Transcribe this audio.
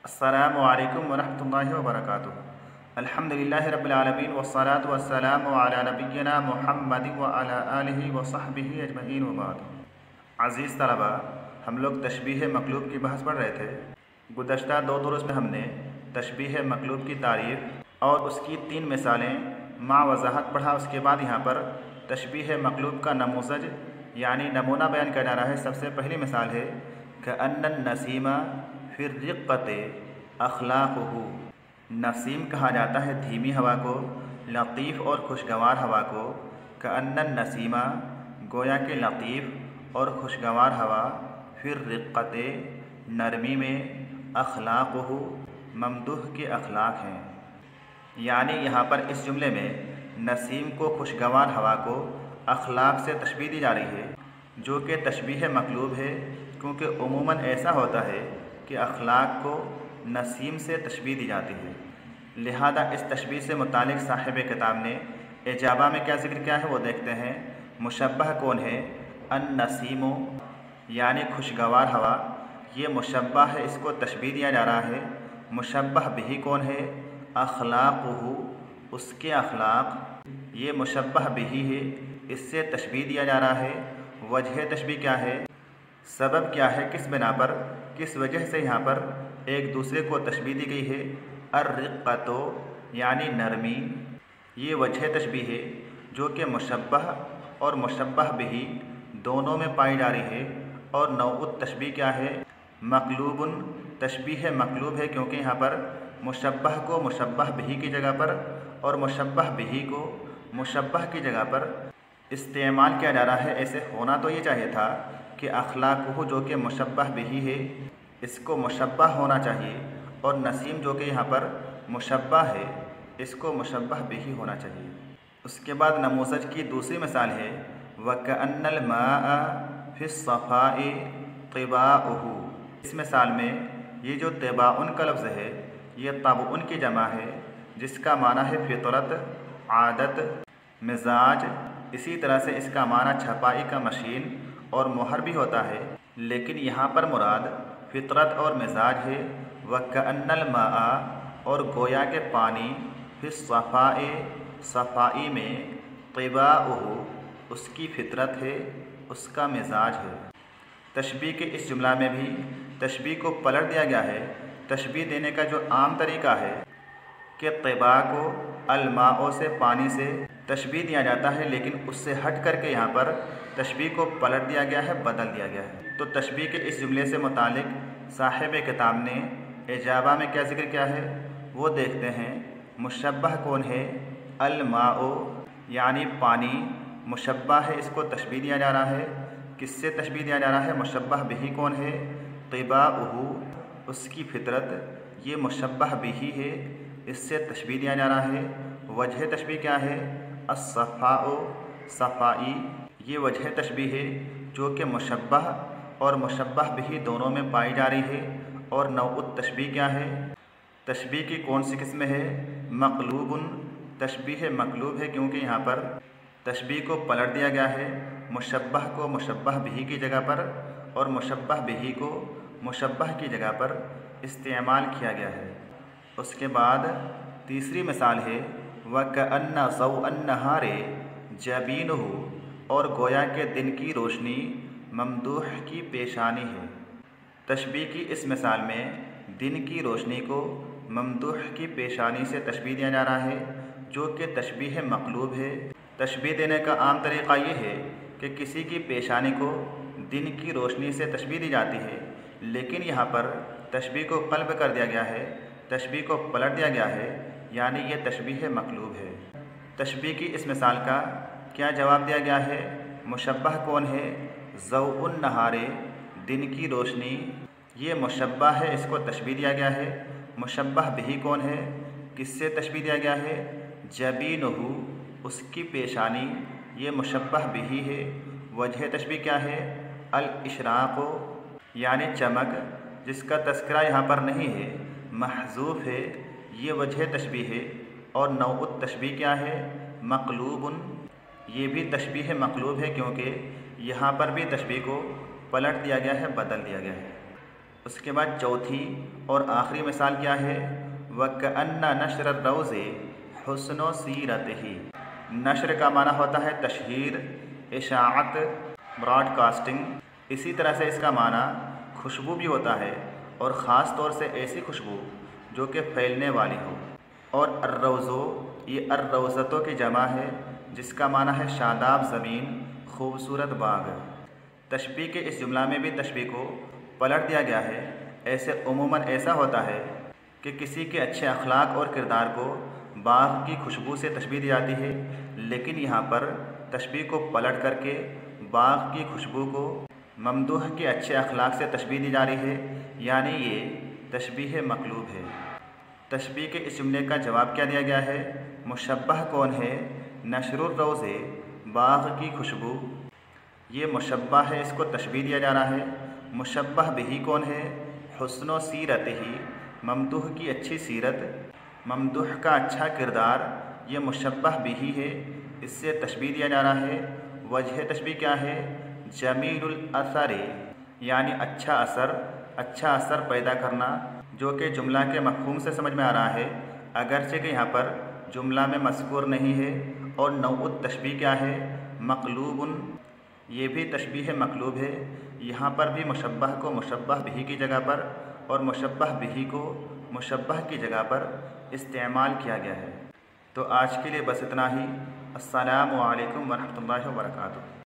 अस्सलामु अलैकुम वरहमतुल्लाहि वबरकातुहू। अल्हम्दुलिल्लाहि रब्बिल आलमीन वस्सलातु वस्सलामु अला नबिय्यिना मुहम्मदिन व अला आलिहि व सहबिहि अजमईन व बाद। अज़ीज़ तलबा, हम लोग तशबीह मक़लूब की बहस पढ़ रहे थे। गुज़श्ता 2 दुरुस में हमने तशबीह मक़लूब की तारीफ़ और उसकी 3 मिसालें मा वज़ाहत पढ़ा। उसके बाद यहाँ पर तशबीह मक़लूब का नमूज़ज यानी नमूना बयान किया जा रहा है। सबसे पहली मिसाल है कअन्नन नसीमा फिर रिक़्क़ते अख़लाक़ुहु। नसीम कहा जाता है धीमी हवा को, लतीफ़ और खुशगवार हवा को। कअन्नन नसीमा गोया के लतीफ़ और खुशगवार हवा, फिर रिक़्क़ते नरमी में, अख़लाक़ुहु ममदूह के अखलाक हैं। यानी यहाँ पर इस जुमले में नसीम को, खुशगवार हवा को अखलाक से तशबीह दी जा रही है, जो कि तशबीह मक़लूब है, क्योंकि उमूमन ऐसा होता है कि अखलाक को नसीम से तशबीह दी जाती है। लिहाजा इस तशबीह से मुतालिक साहिब किताब ने इजाबा में क्या ज़िक्र किया है वो देखते हैं। मुशब्बह कौन है? अन नसीमो यानी खुशगवार हवा, ये मुशब्बह है, इसको तशबीह दिया जा रहा है। मुशब्बह बिही कौन है? अख़लाक़ुहु, उसके अखलाक, ये मुशब्बह बिही है, इससे तशबीह दिया जा रहा है। वजह तशबीह क्या है? सबब क्या है? किस बिना पर, किस वजह से यहाँ पर एक दूसरे को तशबीह दी गई है? अर्रिक़्क़तो यानी नरमी, ये वजह तशबीह है जो कि मुशब्बह और मुशब्बह बिही दोनों में पाई जा रही है। और नौउत तशबीह क्या है? मक़लूबुन, तशबीह मक़लूब है, क्योंकि यहाँ पर मुशब्बह को मुशब्बह बिही की जगह पर और मुशब्बह बिही को मुशब्बह की जगह पर इस्तेमाल किया जा रहा है। ऐसे होना तो ये चाहिए था कि अख़लाक़ुहु जो कि मुशब्बह बिही है, इसको मुशब्बह होना चाहिए, और नसीम जो कि यहाँ पर मुशब्बह है, इसको मुशब्बह बिही होना चाहिए। उसके बाद नमूज़ज की दूसरी मिसाल है वकअन्नल माअ फिस्सफ़ाए तिबाउहु। इस मिसाल में ये जो तिबाउन का लफ्ज़ है, ये तबउन की जमा है, जिसका माना है फितरत, आदत, मिजाज। इसी तरह से इसका माना छपाई का मशीन और मोहर भी होता है, लेकिन यहाँ पर मुराद फितरत और मिजाज है। वकअन्नल माआ, और गोया के पानी, फिस्सफ़ाए सफ़ाई में, तिबाउहु उसकी फितरत है, उसका मिजाज है। तशबीह के इस जुमला में भी तशबीह को पलट दिया गया है। तशबीह देने का जो आम तरीका है कि तिबा को अलमाओ से, पानी से तशबीह दिया जाता है, लेकिन उससे हट करके यहाँ पर तशबीह को पलट दिया गया है, बदल दिया गया है। तो तशबीह के इस जुमले से मुतालिक साहिब किताब ने इजाबा में क्या ज़िक्र किया है वो देखते हैं। मुशब्बह कौन है? अलमाओ यानी पानी, मुशब्बह है, इसको तशबीह दिया जा रहा है। किससे तशबीह दिया जा रहा है? मुशब्बह बिही कौन है? तिबाउहु, उसकी फितरत, ये मुशब्बह बिही है, इससे तशबीह दिया जा रहा है। वजह तशबीह क्या है? अस्सफ़ाओ सफ़ाई, ये वजह तशबीह है जो कि मुशब्बह और मुशब्बह बिही दोनों में पाई जा रही है। और नौउत तशबीह क्या है? तशबीह की कौन सी किस्म है? मक़लूबुन, तशबीह मक़लूब है, क्योंकि यहाँ पर तशबीह को पलट दिया गया है। मुशब्बह को मुशब्बह बिही की जगह पर और मुशब्बह बिही को मुशब्बह की जगह पर इस्तेमाल किया गया है। उसके बाद तीसरी मिसाल है वकअन्न ज़ौअन नहारे जबीनुहु, और गोया के दिन की रोशनी ममदूह की पेशानी है। तशबीह की इस मिसाल में दिन की रोशनी को ममदूह की पेशानी से तशबीह दिया जा रहा है, जो कि तशबीह मक़लूब है। तशबीह देने का आम तरीक़ा ये है कि किसी की पेशानी को दिन की रोशनी से तशबीह दी जाती है, लेकिन यहाँ पर तशबीह को क़ल्ब कर दिया गया है, तशबीह को पलट दिया गया है, यानी ये तशबीह मक़लूब है। तशबीह की इस मिसाल का क्या जवाब दिया गया है? मुशब्बह कौन है? ज़ौउन नहारे, दिन की रोशनी, ये मुशब्बह है, इसको तशबीह दिया गया है। मुशब्बह बिही कौन है? किससे तशबीह दिया गया है? जबीनुहु, उसकी पेशानी, ये मुशब्बह बिही है। वजह तशबीह क्या है? अल इशराक़ो यानी चमक, जिसका तस्करा यहाँ पर नहीं है, महज़ूफ़ है, ये वजह तशबीह है। और नौउत तशबीह क्या है? मक़लूबुन, ये भी तशबीह मक़लूब है, क्योंकि यहाँ पर भी तशबीह को पलट दिया गया है, बदल दिया गया है। उसके बाद चौथी और आखिरी मिसाल क्या है, वकअन्ना नशर रोज़ हुस्नो सीरतिही। नशर का माना होता है तशहीर, इशाअत, ब्रॉडकास्टिंग। इसी तरह से इसका माना खुशबू भी होता है, और ख़ास तौर से ऐसी खुशबू जो कि फैलने वाली हो। और अर्रोज़ो, ये अर्रोज़तों की जमा है, जिसका माना है शादाब ज़मीन, खूबसूरत बाग। तशबीह के इस जुमला में भी तशबीह को पलट दिया गया है। ऐसे उमूमन ऐसा होता है कि किसी के अच्छे अखलाक और किरदार को बाग की खुशबू से तशबीह दी जाती है, लेकिन यहाँ पर तशबीह को पलट करके बाग की खुशबू को ममदूह के अच्छे अखलाक से तशबीह दी जा रही है, यानी ये तशबीह मकलूब है। तशबीह के इस जुमले का जवाब क्या दिया गया है, मुशब्बह कौन है, नशरुर रोज़े, बाग की खुशबू। ये मुशब्बह है, इसको तशबीह दिया जा रहा है। मुशब्बह बिही कौन है, हुस्नो सीरतिही, ममदूह की अच्छी सीरत, ममदूह का अच्छा किरदार, ये मुशब्बह बिही है, इससे तशबीह दिया जा रहा है। वजह तशबीह क्या है, जमीलुल असर, यानी अच्छा असर पैदा करना, जो कि जुमला के मफ़हूम से समझ में आ रहा है, अगरचे कि यहाँ पर जुमला में मज़कूर नहीं है। और नौउत तशबीह क्या है, मकलूबुन, ये भी तशबीह मकलूब है। यहाँ पर भी मुशब्बह को मुशब्बह बिही की जगह पर और मुशब्बह बिही को मुशब्बह की जगह पर इस्तेमाल किया गया है। तो आज के लिए बस इतना ही। अस्सलामु अलैकुम वरहमतुल्लाहि वबरकातुहू।